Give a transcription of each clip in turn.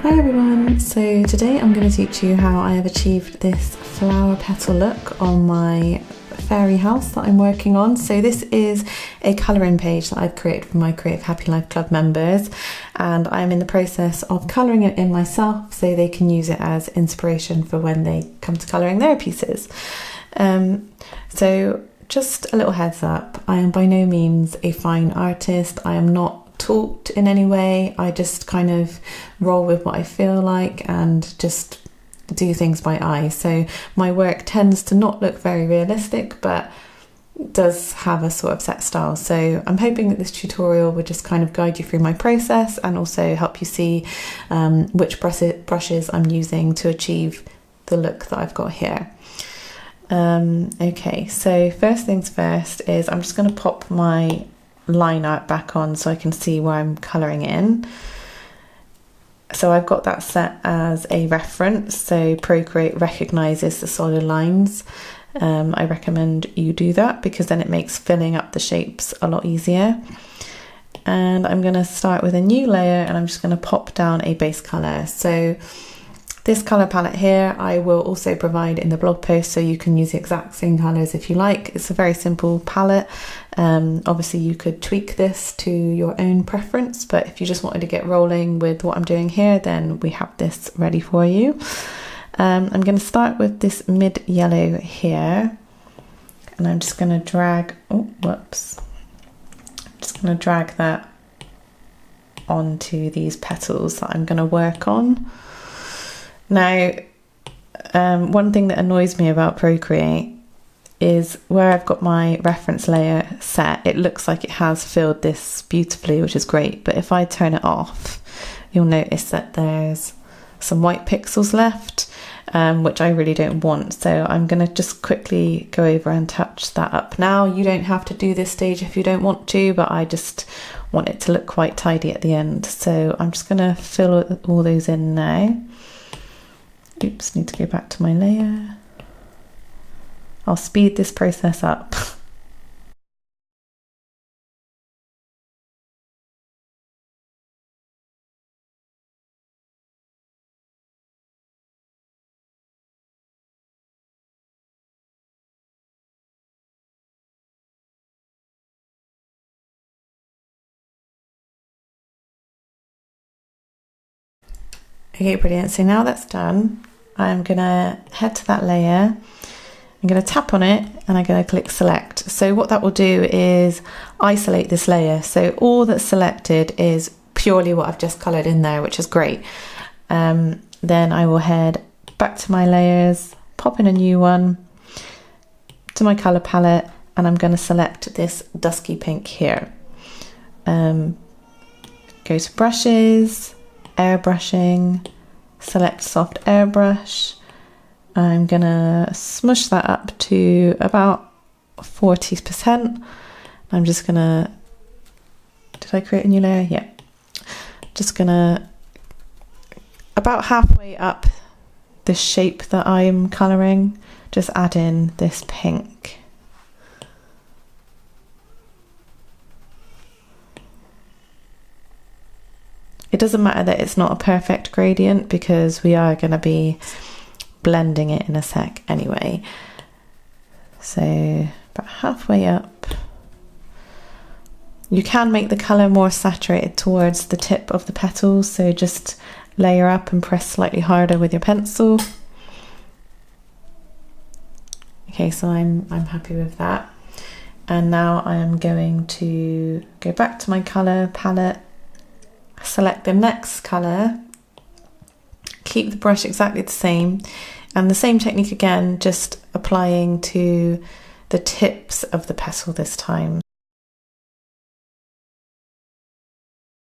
Hi everyone, so today I'm going to teach you how I have achieved this flower petal look on my fairy house that I'm working on. So this is a colouring page that I've created for my Creative Happy Life Club members, and I'm in the process of colouring it in myself so they can use it as inspiration for when they come to colouring their pieces. So just a little heads up, I am by no means a fine artist. I am not taught in any way. I just kind of roll with what I feel like and just do things by eye. So my work tends to not look very realistic, but does have a sort of set style. So I'm hoping that this tutorial will just kind of guide you through my process and also help you see which brushes I'm using to achieve the look that I've got here. Okay, so first things first is I'm just going to pop my line art back on so I can see where I'm colouring in. So I've got that set as a reference, so Procreate recognises the solid lines. I recommend you do that because then it makes filling up the shapes a lot easier. And I'm going to start with a new layer and I'm just going to pop down a base colour. So this colour palette here I will also provide in the blog post, so you can use the exact same colours if you like. It's a very simple palette. Obviously you could tweak this to your own preference, but if you just wanted to get rolling with what I'm doing here, then we have this ready for you. I'm going to start with this mid yellow here, and I'm just going to drag, drag that onto these petals that I'm going to work on. Now, one thing that annoys me about Procreate is where I've got my reference layer set, it looks like it has filled this beautifully, which is great. But if I turn it off, you'll notice that there's some white pixels left, which I really don't want. So I'm going to just quickly go over and touch that up now. You don't have to do this stage if you don't want to, but I just want it to look quite tidy at the end. So I'm just going to fill all those in now. Oops, need to go back to my layer. I'll speed this process up. Okay, brilliant. So now that's done, I'm gonna head to that layer. I'm going to tap on it and I'm going to click select. So what that will do is isolate this layer. So all that's selected is purely what I've just coloured in there, which is great. Then I will head back to my layers, pop in a new one, to my colour palette, and I'm going to select this dusky pink here. Go to brushes, airbrushing, select soft airbrush. I'm gonna smush that up to about 40%. I'm just gonna, did I create a new layer? Yeah. Just gonna, about halfway up the shape that I'm colouring, just add in this pink. It doesn't matter that it's not a perfect gradient because we are gonna be blending it in a sec anyway. So about halfway up. You can make the colour more saturated towards the tip of the petals, so just layer up and press slightly harder with your pencil. Okay, so I'm happy with that. And now I am going to go back to my colour palette, select the next colour, keep the brush exactly the same, and the same technique again, just applying to the tips of the petal this time.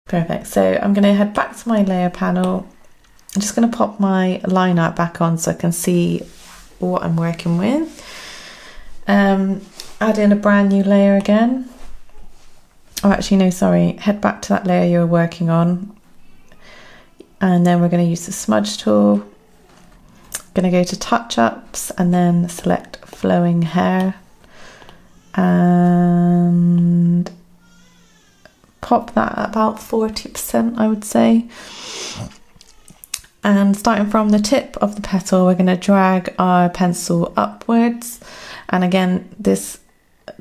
Perfect, so I'm going to head back to my layer panel. I'm just going to pop my line art back on so I can see what I'm working with. Add in a brand new layer again. Oh, actually no, sorry, head back to that layer you were working on. And then we're going to use the smudge tool. Going to go to touch ups and then select flowing hair and pop that at about 40%, I would say. And starting from the tip of the petal, we're going to drag our pencil upwards. And again, this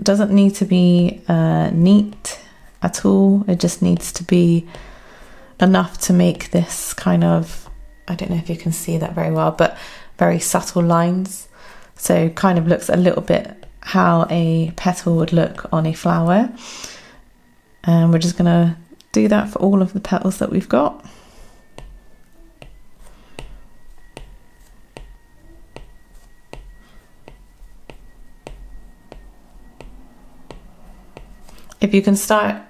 doesn't need to be neat at all. It just needs to be enough to make this kind of, I don't know if you can see that very well, but very subtle lines. So kind of looks a little bit how a petal would look on a flower. And we're just going to do that for all of the petals that we've got. If you can start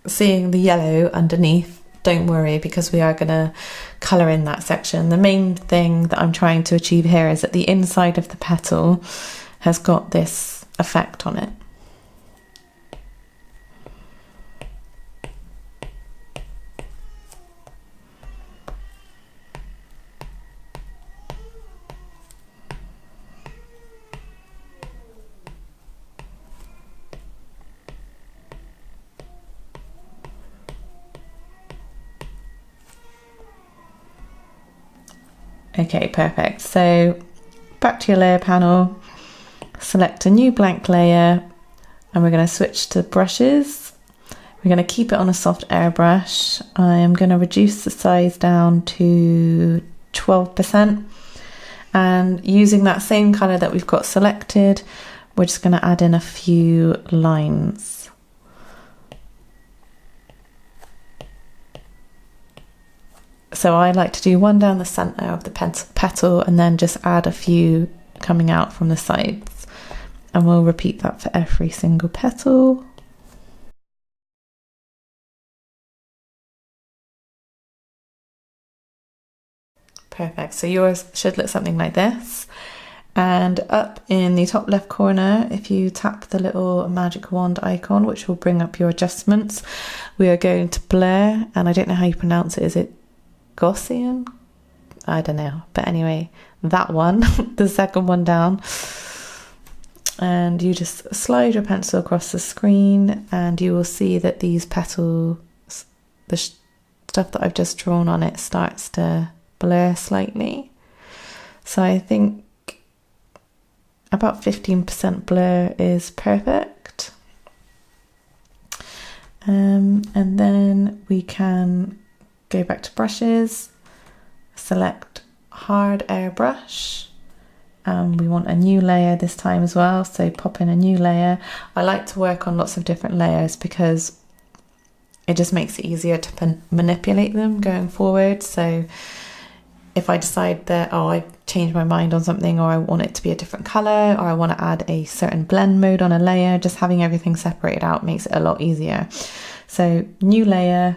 seeing the yellow underneath, don't worry, because we are going to colour in that section. The main thing that I'm trying to achieve here is that the inside of the petal has got this effect on it. Okay, perfect. So back to your layer panel, select a new blank layer, and we're going to switch to brushes. We're going to keep it on a soft airbrush. I am going to reduce the size down to 12%. And using that same colour that we've got selected, we're just going to add in a few lines. So I like to do one down the centre of the petal and then just add a few coming out from the sides. And we'll repeat that for every single petal. Perfect, so yours should look something like this. And up in the top left corner, if you tap the little magic wand icon, which will bring up your adjustments, we are going to blur, and I don't know how you pronounce it, is it Gaussian? I don't know, but anyway, that one, the second one down, and you just slide your pencil across the screen and you will see that these petals, the stuff that I've just drawn on it, starts to blur slightly. So I think about 15% blur is perfect. And then we can go back to brushes, select hard airbrush. We want a new layer this time as well, so pop in a new layer. I like to work on lots of different layers because it just makes it easier to manipulate them going forward. So if I decide that, oh, I've changed my mind on something, or I want it to be a different colour, or I want to add a certain blend mode on a layer, just having everything separated out makes it a lot easier. So new layer,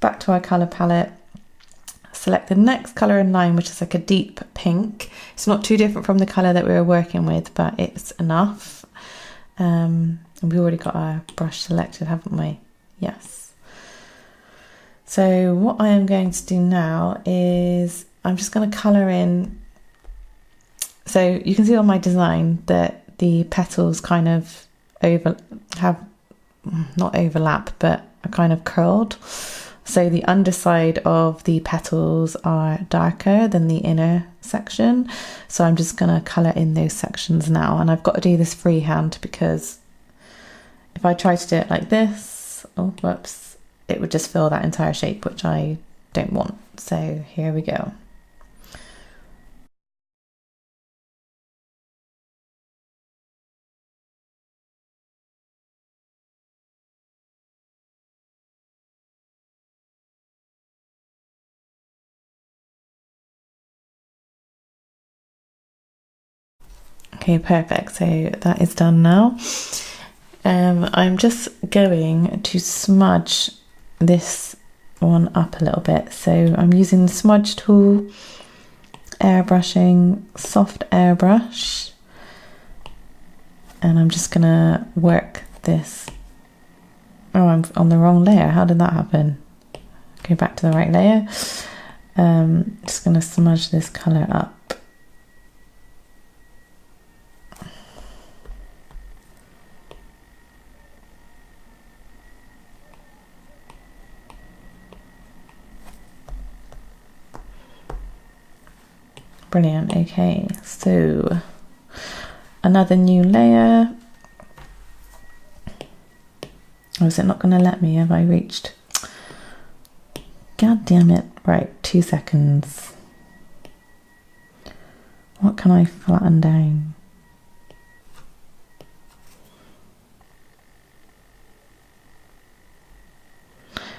back to our colour palette, select the next colour in line, which is like a deep pink. It's not too different from the colour that we were working with, but it's enough. And we already got our brush selected, haven't we? Yes. So what I am going to do now is I'm just going to colour in. So you can see on my design that the petals kind of not overlap, but are kind of curled. So the underside of the petals are darker than the inner section. So I'm just going to colour in those sections now. And I've got to do this freehand because if I try to do it like this, oh, whoops, it would just fill that entire shape, which I don't want. So here we go. Okay, perfect. So that is done now. I'm just going to smudge this one up a little bit. So I'm using the smudge tool, airbrushing, soft airbrush, and I'm just gonna work this. Oh, I'm on the wrong layer. How did that happen? Go back to the right layer. Just gonna smudge this color up. Brilliant. Okay, so another new layer. Oh, is it not going to let me? Have I reached? God damn it. Right, 2 seconds. What can I flatten down?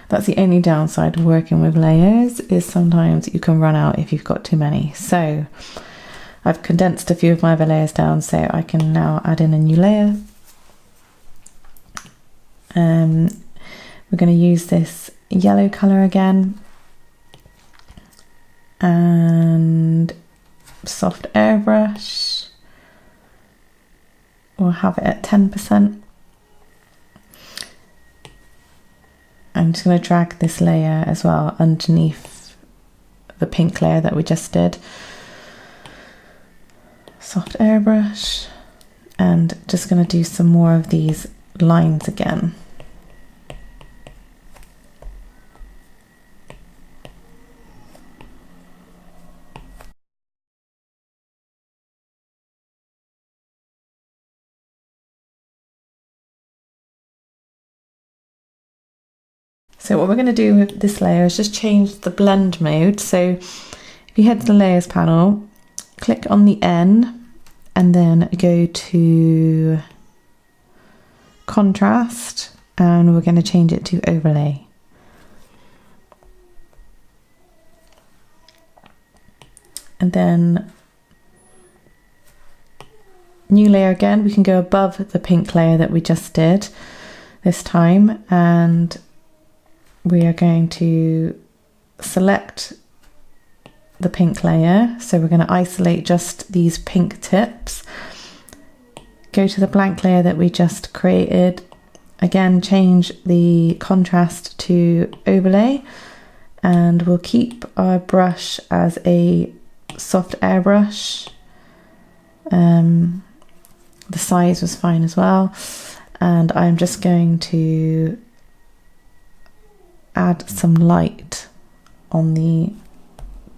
That's the only downside of working with layers, is sometimes you can run out if you've got too many. So I've condensed a few of my other layers down, so I can now add in a new layer. We're going to use this yellow colour again, and soft airbrush. We'll have it at 10%. I'm just going to drag this layer as well underneath the pink layer that we just did. Soft airbrush, and just going to do some more of these lines again. So what we're going to do with this layer is just change the blend mode. So if you head to the layers panel, click on the N and then go to contrast, and we're going to change it to overlay. And then new layer again, we can go above the pink layer that we just did this time, and we are going to select the pink layer. So we're going to isolate just these pink tips, go to the blank layer that we just created, again change the contrast to overlay, and we'll keep our brush as a soft airbrush. The size was fine as well, and I'm just going to add some light on the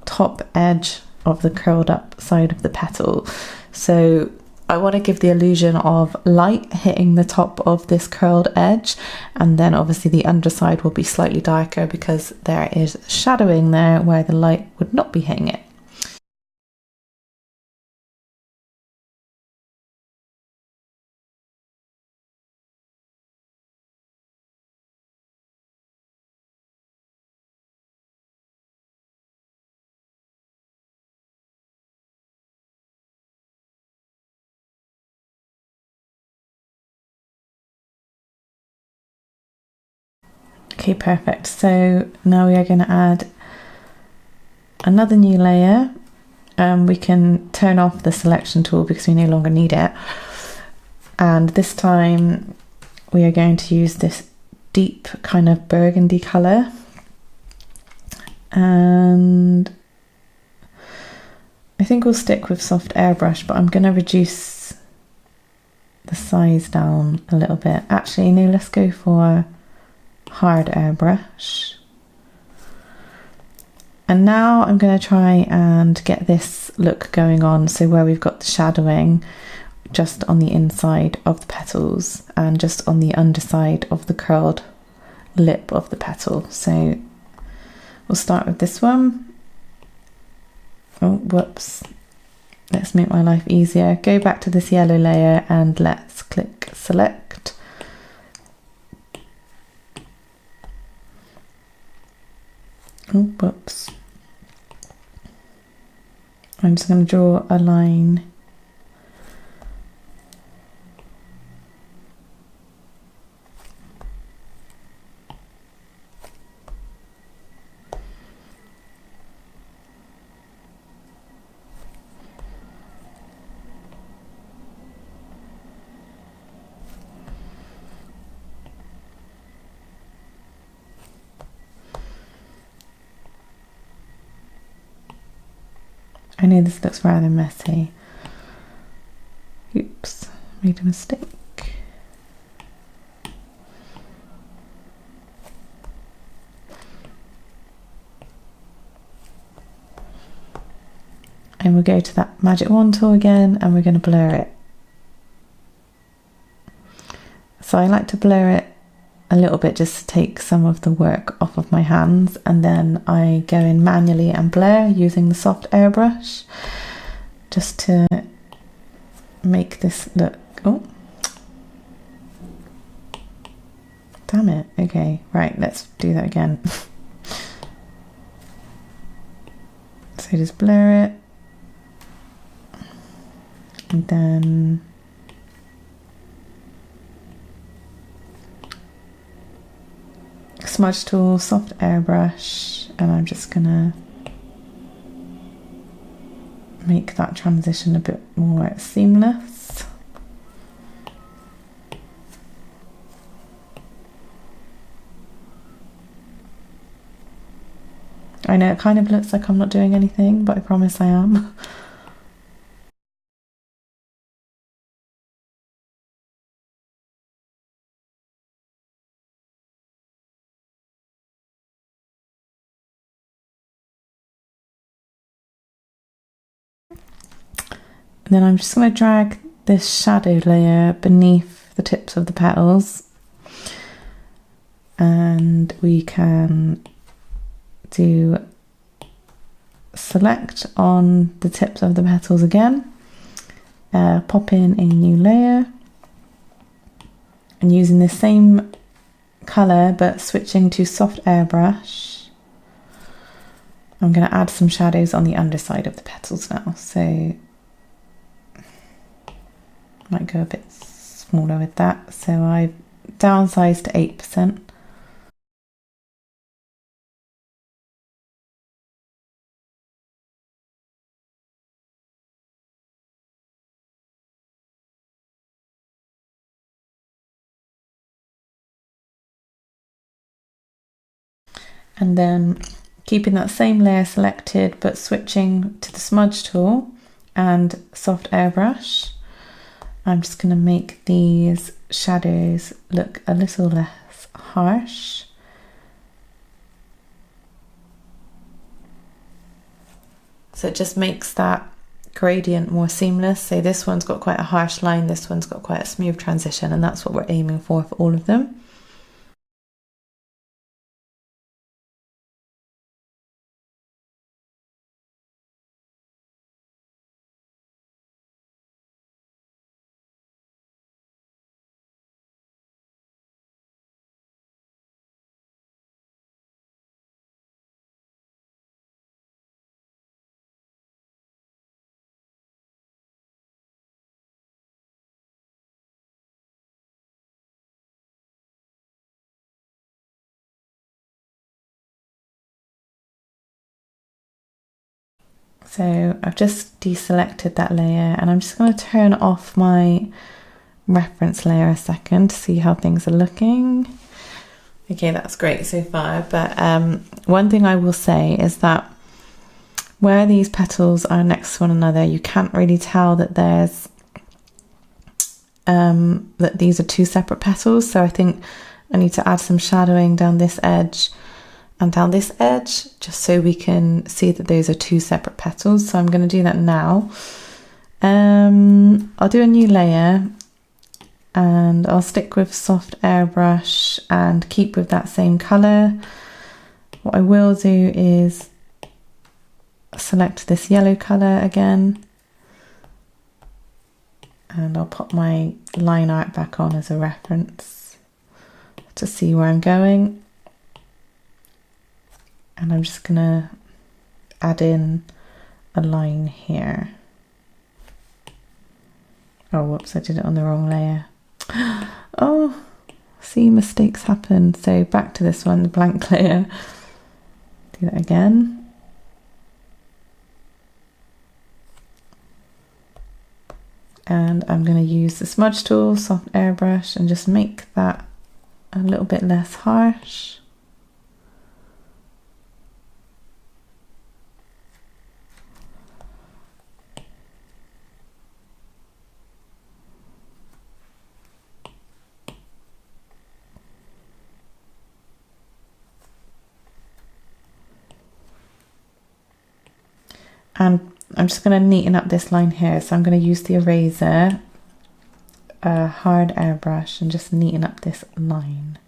top edge of the curled up side of the petal. So I want to give the illusion of light hitting the top of this curled edge, and then obviously the underside will be slightly darker because there is shadowing there where the light would not be hitting it. Okay, perfect. So now we are going to add another new layer. We can turn off the selection tool because we no longer need it. And this time we are going to use this deep kind of burgundy colour. And I think we'll stick with soft airbrush, but I'm going to reduce the size down a little bit. Actually, no, let's go for hard airbrush. And now I'm going to try and get this look going on, so where we've got the shadowing just on the inside of the petals and just on the underside of the curled lip of the petal. So we'll start with this one. Oh, whoops. Let's make my life easier. Go back to this yellow layer and let's click select. Oh, whoops. I'm just going to draw a line . I know this looks rather messy. Oops, made a mistake. And we'll go to that magic wand tool again and we're going to blur it. So I like to blur it a little bit just to take some of the work off of my hands, and then I go in manually and blur using the soft airbrush just to make this look, oh damn it, okay, right, let's do that again. So just blur it and then smudge tool, soft airbrush, and I'm just gonna make that transition a bit more seamless. I know it kind of looks like I'm not doing anything, but I promise I am. Then I'm just going to drag this shadow layer beneath the tips of the petals, and we can do select on the tips of the petals again, pop in a new layer, and using the same colour but switching to soft airbrush, I'm going to add some shadows on the underside of the petals now. So might go a bit smaller with that, so I've downsized to 8%. And then keeping that same layer selected but switching to the smudge tool and soft airbrush, I'm just going to make these shadows look a little less harsh. So it just makes that gradient more seamless. So this one's got quite a harsh line, this one's got quite a smooth transition, and that's what we're aiming for all of them. So I've just deselected that layer, and I'm just going to turn off my reference layer a second to see how things are looking. Okay, that's great so far, but one thing I will say is that where these petals are next to one another, you can't really tell that there's that these are two separate petals. So I think I need to add some shadowing down this edge and down this edge, just so we can see that those are two separate petals. So I'm going to do that now. I'll do a new layer, and I'll stick with soft airbrush and keep with that same colour. What I will do is select this yellow colour again, and I'll pop my line art back on as a reference to see where I'm going. And I'm just gonna add in a line here. Oh, whoops, I did it on the wrong layer. Oh, see, mistakes happen. So back to this one, the blank layer. Do that again. And I'm going to use the smudge tool, soft airbrush, and just make that a little bit less harsh. And I'm just going to neaten up this line here. So I'm going to use the eraser, a hard airbrush, and just neaten up this line.